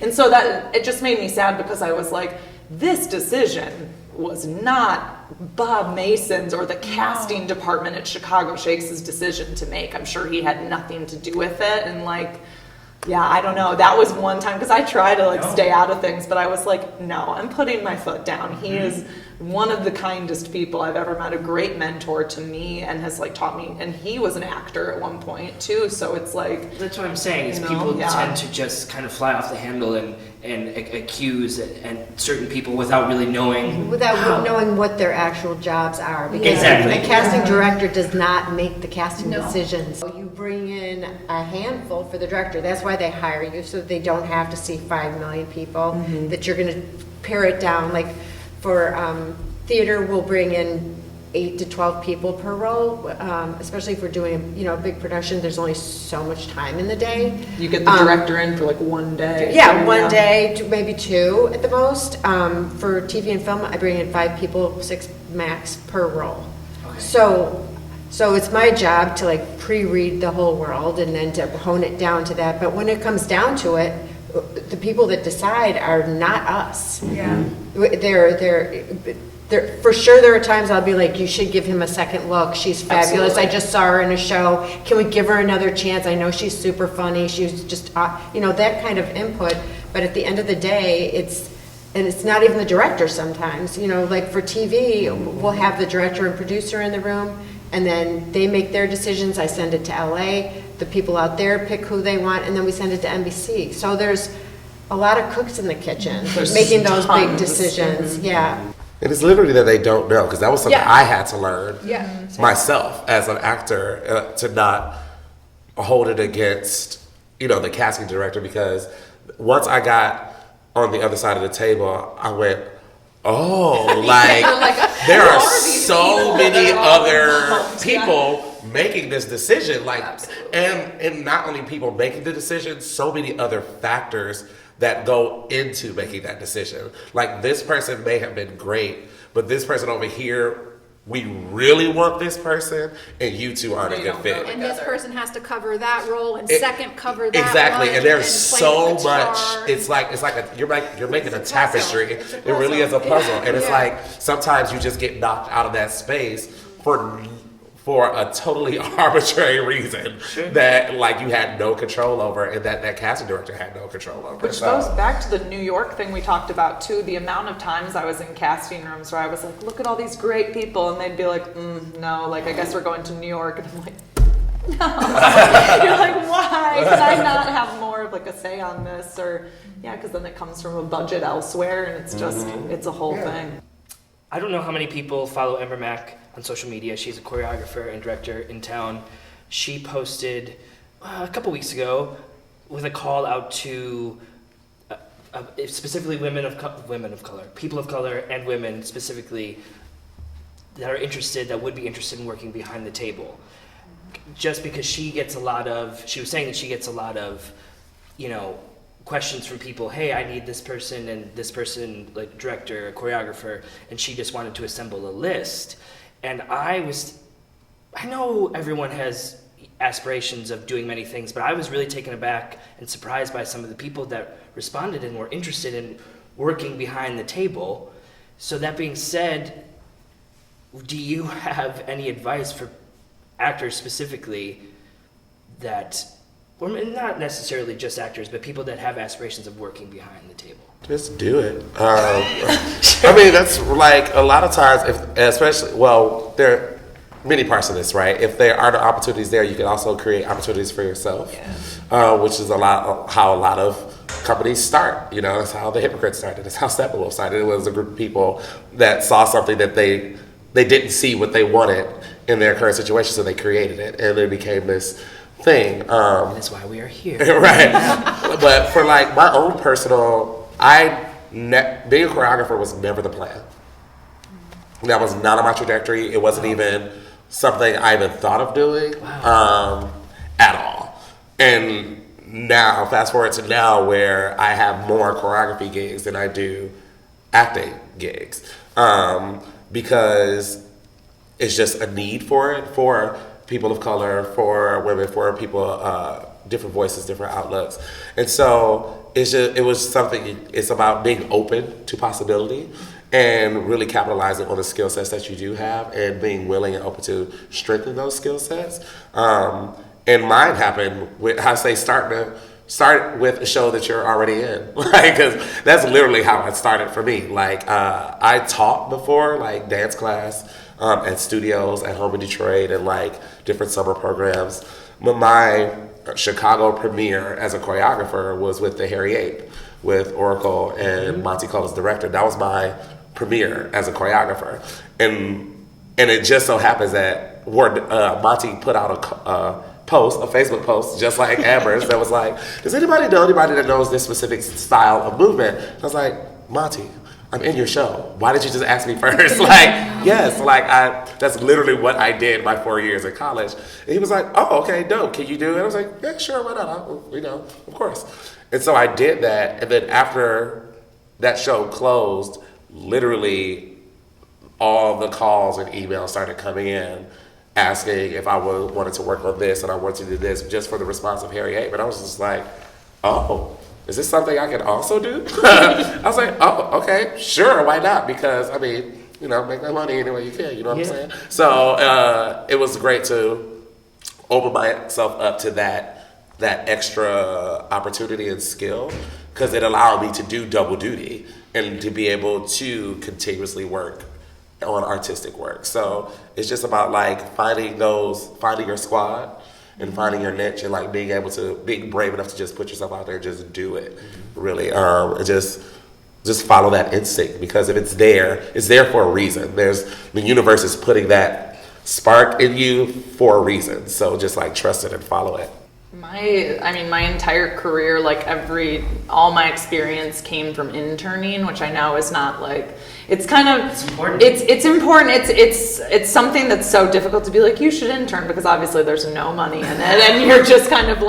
And so that, it just made me sad because I was like, this decision was not Bob Mason's or the casting department at Chicago Shakes' decision to make. I'm sure he had nothing to do with it, and like, yeah, I don't know. That was one time, because I try to like stay out of things, but I was like, no, I'm putting my foot down. He is one of the kindest people I've ever met, a great mentor to me, and has like taught me, and he was an actor at one point too, so it's like... That's what I'm saying, is people tend to just kind of fly off the handle and accuse and certain people without really knowing... knowing what their actual jobs are. Because exactly. A casting director does not make the casting decisions. So you bring in a handful for the director. That's why they hire you, so they don't have to see 5 million people, that you're going to pare it down. Like for theater, we'll bring in 8 to 12 people per role, especially if we're doing a big production. There's only so much time in the day. You get the director in for like one day. Yeah, one day, maybe 2 at the most. For TV and film, I bring in 5 people, 6 max per role. Okay. So it's my job to like pre-read the whole world and then to hone it down to that. But when it comes down to it, the people that decide are not us. Yeah. They're for sure. There are times I'll be like, you should give him a second look. She's fabulous. Absolutely. I just saw her in a show. Can we give her another chance? I know she's super funny. She's just, that kind of input. But at the end of the day, it's not even the director sometimes. Like for TV, we'll have the director and producer in the room, and then they make their decisions. I send it to LA. The people out there pick who they want, and then we send it to NBC. So there's a lot of cooks in the kitchen making those big decisions. Yeah. And it's literally that they don't know, because that was something I had to learn myself as an actor, to not hold it against, the casting director, because once I got on the other side of the table, I went, there are so many other people making this decision, and not only people making the decision, so many other factors that go into making that decision. Like, this person may have been great, but this person over here, we really want this person, and you two aren't a good fit. And this person has to cover that role, and second cover that exactly. one, And there's so much. It's like you're making a tapestry. It really is a puzzle, and it's like sometimes you just get knocked out of that space for for a totally arbitrary reason that like you had no control over, and that casting director had no control over. Which goes back to the New York thing we talked about too. The amount of times I was in casting rooms where I was like, look at all these great people, and they'd be like, no, like I guess we're going to New York, and I'm like, no. You're like, why? Can I not have more of like a say on this? Or yeah, because then it comes from a budget elsewhere, and it's just it's a whole thing. I don't know how many people follow Ember Mack on social media. She's a choreographer and director in town. She posted a couple weeks ago with a call out to specifically women of color, people of color, and women specifically that are interested, that would be interested in working behind the table. Just because she was saying that she gets a lot of, questions from people, hey, I need this person and this person, like director, choreographer, and she just wanted to assemble a list. And I know everyone has aspirations of doing many things, but I was really taken aback and surprised by some of the people that responded and were interested in working behind the table. So that being said, do you have any advice for actors specifically that, or not necessarily just actors, but people that have aspirations of working behind the table? Just do it. I mean, that's like a lot of times, there are many parts of this, right? If there are no opportunities there, you can also create opportunities for yourself, which is how a lot of companies start. That's how the Hypocrites started. That's how Steppenwolf started. It was a group of people that saw something that they didn't see what they wanted in their current situation, so they created it, and it became this thing. That's why we are here. Right. But for like my own personal, being a choreographer was never the plan. That was not on my trajectory. It wasn't even something I even thought of doing at all. And now, fast forward to now, where I have more choreography gigs than I do acting gigs, because it's just a need for it, for people of color, for women, for people, different voices, different outlooks. And so it's about being open to possibility and really capitalizing on the skill sets that you do have and being willing and open to strengthen those skill sets. And mine happened with, start with a show that you're already in, because that's literally how it started for me. Like, I taught before, like dance class at studios at home in Detroit and like different summer programs. But my Chicago premiere as a choreographer was with the Hair&Make-Up with Oracle and Monty Cole's director. That was my premiere as a choreographer. And it just so happens that Monty put out a Facebook post, just like Amber's, that was like, does anybody know anybody that knows this specific style of movement? I was like, Monty, I'm in your show. Why did you just ask me first? Yes, that's literally what I did my 4 years at college. And he was like, oh, okay, dope. Can you do it? I was like, yeah, sure, why not? Of course. And so I did that. And then after that show closed, literally all the calls and emails started coming in asking if I wanted to work on this and I wanted to do this just for the response of Harry. But I was just like, oh, is this something I can also do? I was like, oh, okay, sure, why not? Because, make that money any way you can, you know what I'm saying? So it was great to open myself up to that extra opportunity and skill, because it allowed me to do double duty and to be able to continuously work on artistic work. So it's just about finding your squad and finding your niche and being brave enough to just put yourself out there and just do it. Really, just follow that instinct, because if it's there for a reason. The universe is putting that spark in you for a reason. So just trust it and follow it. My entire career, all my experience came from interning, which I know is not it's important. It's important. It's something that's so difficult to be you should intern, because obviously there's no money in it, and you're just kind of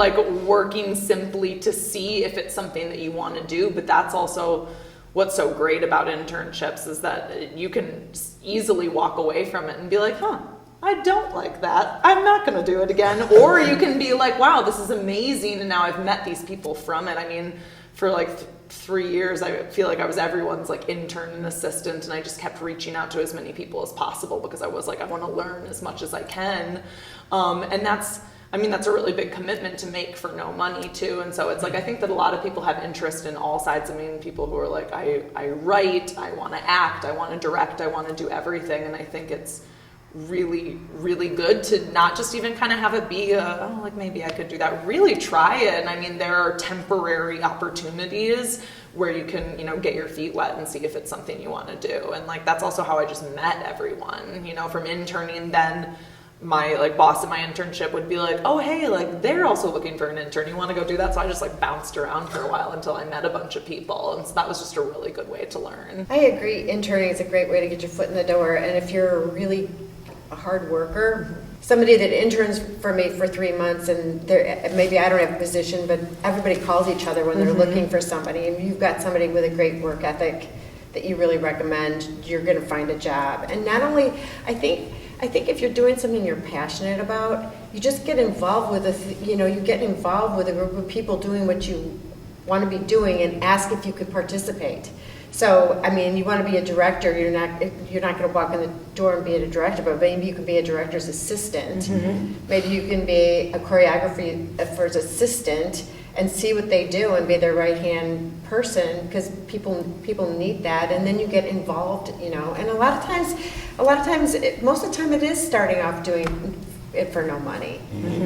working simply to see if it's something that you want to do. But that's also what's so great about internships, is that you can easily walk away from it and be I don't like that. I'm not going to do it again. Or you can be wow, this is amazing, and now I've met these people from it. For 3 years, I feel like I was everyone's like intern and assistant, and I just kept reaching out to as many people as possible because I was like, I want to learn as much as I can. And that's a really big commitment to make for no money too. And so it's like, I think that a lot of people have interest in all sides. I mean, people who are like, I write, I want to act, I want to direct, I want to do everything. And I think it's really, really good to not just even kind of have it be like maybe I could do that. Really try it. And I mean, there are temporary opportunities where you can, get your feet wet and see if it's something you want to do. And like, that's also how I just met everyone, from interning. Then my like boss at my internship would be like, oh, hey, like they're also looking for an intern. You want to go do that? So I just like bounced around for a while until I met a bunch of people. And so that was just a really good way to learn. I agree. Interning is a great way to get your foot in the door. And if you're really a hard worker, somebody that interns for me for 3 months, and maybe I don't have a position, but everybody calls each other when they're looking for somebody, and you've got somebody with a great work ethic that you really recommend, you're going to find a job. And not only, I think if you're doing something you're passionate about, you just get involved with you get involved with a group of people doing what you want to be doing, and ask if you could participate. So, I mean, you want to be a director, you're not going to walk in the door and be a director, but maybe you can be a director's assistant. Maybe you can be a choreographer's assistant and see what they do and be their right-hand person, because people need that, and then you get involved, And a lot of times, most of the time it is starting off doing it for no money,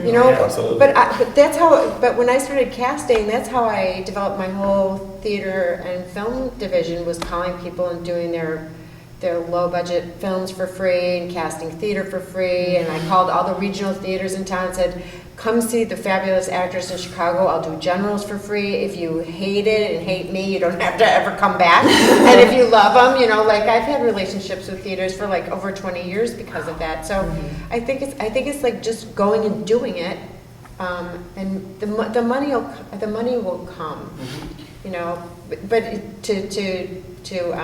Yeah, absolutely. But when I started casting, that's how I developed my whole theater and film division, was calling people and doing their low budget films for free and casting theater for free. And I called all the regional theaters in town and said, come see the fabulous actors in Chicago. I'll do generals for free. If you hate it and hate me, you don't have to ever come back. And if you love them, like I've had relationships with theaters for like over 20 years because of that. So I think it's like just going and doing it, and the money will come, But to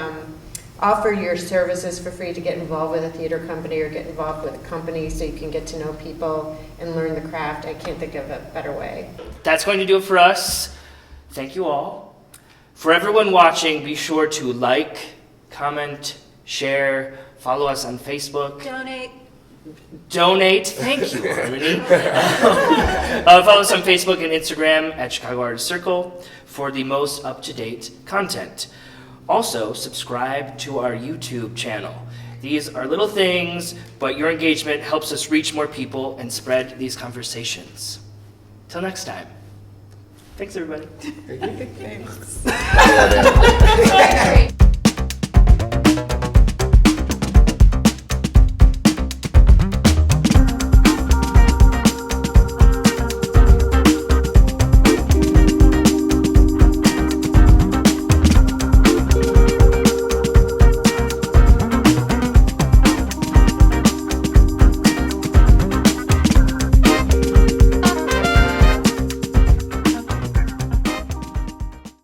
offer your services for free, to get involved with a theater company or get involved with a company so you can get to know people and learn the craft. I can't think of a better way. That's going to do it for us. Thank you all. For everyone watching, be sure to like, comment, share, follow us on Facebook. Donate. Thank you, Harmony. Follow us on Facebook and Instagram at Chicago Artist Circle for the most up-to-date content. Also, subscribe to our YouTube channel. These are little things, but your engagement helps us reach more people and spread these conversations. Till next time. Thanks, everybody. Great.